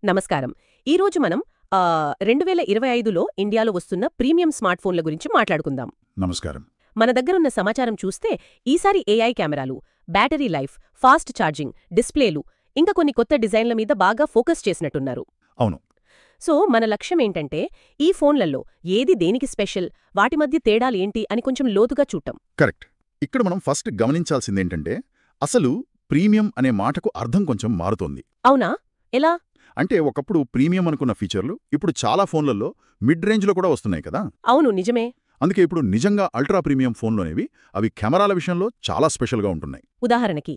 నమస్కారం. ఈరోజు మనం 2025లో ఇండియాలో వస్తున్న ప్రీమియం స్మార్ట్ ఫోన్ల గురించి మాట్లాడుకుందాం. నమస్కారం. మన దగ్గరున్న సమాచారం చూస్తే ఈసారి ఏఐ కెమెరాలు, బ్యాటరీ లైఫ్, ఫాస్ట్ ఛార్జింగ్, డిస్ప్లేలు ఇంకా కొన్ని కొత్త డిజైన్ల మీద బాగా ఫోకస్ చేసినట్టున్నారు. అవును. సో మన లక్ష్యమేంటంటే ఈ ఫోన్లలో ఏది దేనికి స్పెషల్, వాటి మధ్య తేడాలేంటి అని కొంచెం లోతుగా చూడటం. కరెక్ట్. ఇక్కడ మనం ఫస్ట్ గమనించాల్సిందేంటంటే అసలు ప్రీమియం అనే మాటకు అర్థం కొంచెం మారుతోంది. అవునా? ఎలా? అంటే ఒకప్పుడు ప్రీమియం అనుకున్న ఫీచర్లు ఇప్పుడు చాలా ఫోన్లలో మిడ్ రేంజ్లో కూడా వస్తున్నాయి కదా. అవును, నిజమే. అందుకే ఇప్పుడు నిజంగా అల్ట్రా ప్రీమియం ఫోన్లోనేవి అవి కెమెరాల విషయంలో చాలా స్పెషల్గా ఉంటున్నాయి. ఉదాహరణకి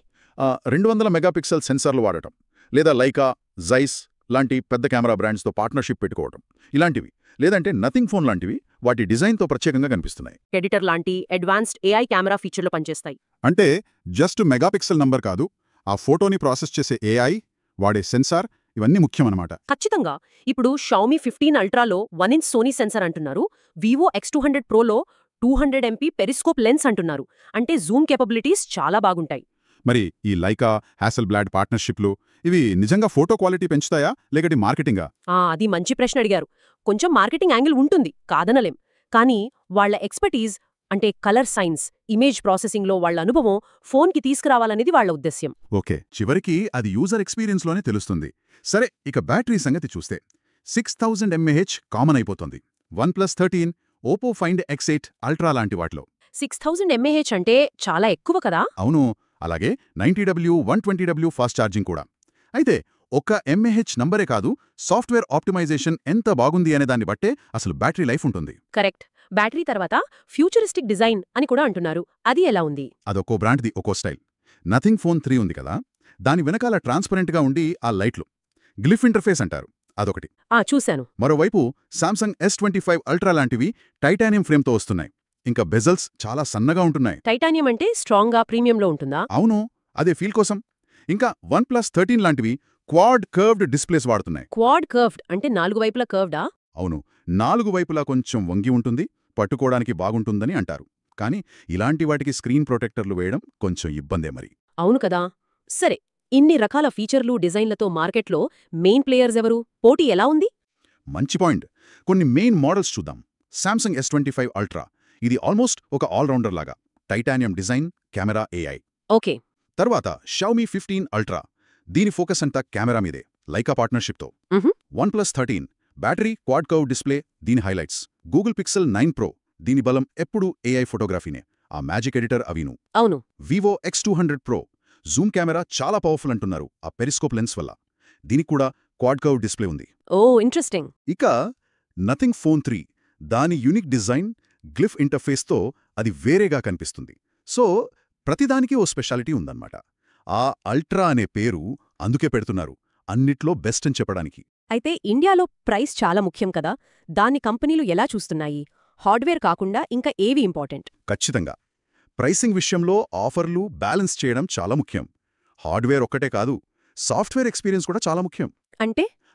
200 మెగాపిక్సెల్ సెన్సార్లు వాడటం, లేదా లైకా, జైస్ లాంటి పెద్ద కెమెరా బ్రాండ్స్తో పార్ట్నర్షిప్ పెట్టుకోవటం, ఇలాంటివి. లేదంటే నథింగ్ ఫోన్ లాంటివి వాటి డిజైన్తో ప్రత్యేకంగా కనిపిస్తున్నాయి. ఎడిటర్ లాంటి అడ్వాన్స్డ్ ఏఐ కెమెరా ఫీచర్లు పనిచేస్తాయి. అంటే జస్ట్ మెగాపిక్సెల్ నంబర్ కాదు, ఆ ఫోటోని ప్రాసెస్ చేసే ఏఐ, వాడే సెన్సార్, ఇవన్నీ ముఖ్యమన్నమాట. ఖచ్చితంగా. ఇప్పుడు షామీ 15 అల్ట్రాలో 1" సోనీ సెన్సార్ అంటున్నారు, Vivo X200 ప్రోలో 200 MP periscope lens అంటున్నారు. అంటే జూమ్ కేపబిలిటీస్ చాలా బాగుంటాయి. మరి ఈ లైకా, హ్యాసెల్బ్లాడ్ పార్ట్నర్షిప్లు ఇవి నిజంగా ఫోటో క్వాలిటీ పెంచుతాయా లేకపోతే మార్కెటింగా? అది మంచి ప్రశ్న అడిగారు. కొంచెం మార్కెటింగ్ యాంగిల్ ఉంటుంది, కాదనలేం. కానీ వాళ్ల ఎక్స్పర్టీజ్ అంటే కలర్ సైన్స్, ఇమేజ్ ప్రాసెసింగ్లో వాళ్ల అనుభవం ఫోన్కి తీసుకురావాలనేది వాళ్ల ఉద్దేశ్యం. ఓకే, చివరికి అది యూజర్ ఎక్స్పీరియన్స్లోనే తెలుస్తుంది. సరే, ఇక బ్యాటరీ సంగతి చూస్తే 6000 mAh కామన్ అయిపోతుంది. OnePlus 13, Oppo find X8 ultra లాంటి వాటిలో 6000 mAh అంటే చాలా ఎక్కువ కదా. అవును. అలాగే 90W, 120W ఫాస్ట్ ఛార్జింగ్ కూడా. అయితే ఒక్క mAh నంబరే కాదు, సాఫ్ట్వేర్ ఆప్టిమైజేషన్ ఎంత బాగుంది అనే దాన్ని బట్టే అసలు బ్యాటరీ లైఫ్ ఉంటుంది. కరెక్ట్. బ్యాటరీ తర్వాత ఫ్యూచరిస్టిక్ డిజైన్ అని కూడా అంటున్నారు. అది ఎలా ఉంది? అదొక్కో బ్రాండ్ది ఒక్కో స్టైల్. నథింగ్ ఫోన్ 3 ఉంది కదా, దాని వెనకాల ట్రాన్స్పరెంట్గా ఉండి ఆ లైట్లు గ్లిఫ్ ఇంటర్ఫేస్ అంటారు, అదొకటి. చూశాను. మరోవైపు సామ్సంగ్ S25 అల్ట్రా లాంటివి టైటానియం ఫ్రేమ్తో వస్తున్నాయి. ఇంకా బెజల్స్ చాలా సన్నగా ఉంటున్నాయి. టైటానియం అంటే స్ట్రాంగ్గా ప్రీమియంలో ఉంటుందా? అవును, అదే ఫీల్ కోసం. ఇంకా OnePlus 13 లాంటివి క్వాడ్ కర్వ్డ్ డిస్ప్లేస్ వాడుతున్నాయి. క్వాడ్ కర్వ్డ్ అంటే 4 వైపులా కర్వ్డా? అవును, 4 వైపులా కొంచెం వంగి ఉంటుంది, పట్టుకోవడానికి బాగుంటుందని అంటారు. కానీ ఇలాంటి వాటికి స్క్రీన్ ప్రొటెక్టర్లు వేయడం కొంచెం ఇబ్బందే మరి. అవును కదా. సరే, ఇన్ని రకాల ఫీచర్లు, డిజైన్లతో మార్కెట్లో మెయిన్ ప్లేయర్స్ ఎవరు? పోటీ ఎలా ఉంది? మంచి పాయింట్. కొన్ని మెయిన్ మోడల్స్ చూద్దాం. సామ్సంగ్ S25 అల్ట్రా, ఇది ఆల్మోస్ట్ ఒక ఆల్రౌండర్ లాగా. Titanium design, camera, AI. Okay. తర్వాత షామీ 15 అల్ట్రా, దీని ఫోకస్ అంతా కెమెరా మీదే, లైకా పార్ట్నర్షిప్తో. OnePlus 13, battery, quad curve display, దీని హైలైట్స్. గూగుల్ పిక్సెల్ 9 ప్రో, దీని బలం ఎప్పుడూ ఏఐ ఫోటోగ్రఫీనే, ఆ మ్యాజిక్ ఎడిటర్ అవిను. అవును. Vivo X200 Pro, zoom camera చాలా పవర్ఫుల్ అంటున్నారు ఆ పెరిస్కోప్ లెన్స్ వల్ల. దీనికి కూడా క్వాడ్ కర్వ్ డిస్ప్లే ఉంది. ఇంట్రెస్టింగ్. ఇక నథింగ్ ఫోన్ 3, దాని యూనిక్ డిజైన్, గ్లిఫ్ ఇంటర్ఫేస్తో అది వేరేగా కనిపిస్తుంది. సో ప్రతిదానికి ఓ స్పెషాలిటీ ఉందన్నమాట. ఆ అల్ట్రా అనే పేరు అందుకే పెడుతున్నారు, అన్నిట్లో బెస్ట్ అని చెప్పడానికి. అయితే ఇండియాలో ప్రైస్ చాలా ముఖ్యం కదా, దాన్ని కంపెనీలు ఎలా చూస్తున్నాయి? హార్డ్వేర్ కాకుండా ఇంకా ఏవి ఇంపార్టెంట్? ఖచ్చితంగా ప్రైసింగ్ విషయంలో ఆఫర్లు బ్యాలెన్స్ చేయడం చాలా ముఖ్యం. హార్డ్వేర్ ఒక్కటే కాదు, సాఫ్ట్వేర్ ఎక్స్పీరియన్స్ కూడా చాలా ముఖ్యం.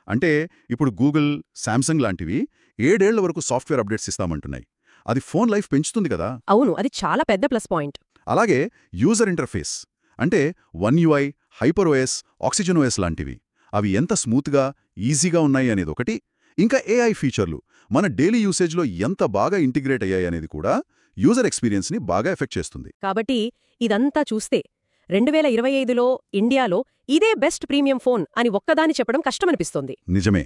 అంటే ఇప్పుడు గూగుల్, శాంసంగ్ లాంటివి 7 ఏళ్ల వరకు సాఫ్ట్వేర్ అప్డేట్స్ ఇస్తామంటున్నాయి. అది ఫోన్ లైఫ్ పెంచుతుంది కదా. అవును, అది చాలా పెద్ద ప్లస్ పాయింట్. అలాగే యూజర్ ఇంటర్ఫేస్ అంటే One UI, HyperOS, OxygenOS లాంటివి, అవి ఎంత స్మూత్గా, ఈజీగా ఉన్నాయి అనేది ఒకటి. ఇంకా ఏఐ ఫీచర్లు మన డైలీ యూసేజ్లో ఎంత బాగా ఇంటిగ్రేట్ అయ్యాయి అనేది కూడా యూజర్ ఎక్స్పీరియన్స్ని బాగా ఎఫెక్ట్ చేస్తుంది. కాబట్టి ఇదంతా చూస్తే 2025లో ఇండియాలో ఇదే బెస్ట్ ప్రీమియం ఫోన్ అని ఒక్కదాని చెప్పడం కష్టమనిపిస్తోంది. నిజమే.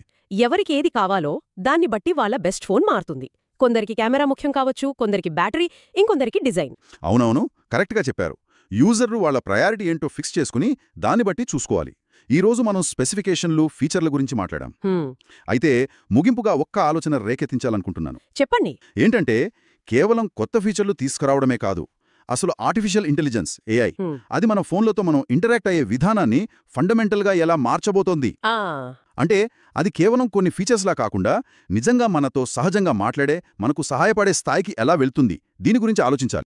ఎవరికి ఏది కావాలో దాన్ని బట్టి వాళ్ళ బెస్ట్ ఫోన్ మారుతుంది. కొందరికి కెమెరా ముఖ్యం కావచ్చు, కొందరికి బ్యాటరీ, ఇంకొందరికి డిజైన్. అవునవును, కరెక్ట్గా చెప్పారు. యూజర్లు వాళ్ళ ప్రయారిటీ ఏంటో ఫిక్స్ చేసుకుని దాన్ని బట్టి చూసుకోవాలి. ఈరోజు మనం స్పెసిఫికేషన్లు, ఫీచర్ల గురించి మాట్లాడాం. అయితే ముగింపుగా ఒక్క ఆలోచన రేకెత్తించాలనుకుంటున్నాను. చెప్పండి. ఏంటంటే కేవలం కొత్త ఫీచర్లు తీసుకురావడమే కాదు, అసలు ఆర్టిఫిషియల్ ఇంటెలిజెన్స్, ఏఐ, అది మన ఫోన్లతో మనం ఇంటరాక్ట్ అయ్యే విధానాన్ని ఫండమెంటల్గా ఎలా మార్చబోతోంది. అంటే అది కేవలం కొన్ని ఫీచర్స్లా కాకుండా నిజంగా మనతో సహజంగా మాట్లాడే, మనకు సహాయపడే స్థాయికి ఎలా వెళ్తుంది, దీని గురించి ఆలోచించాలి.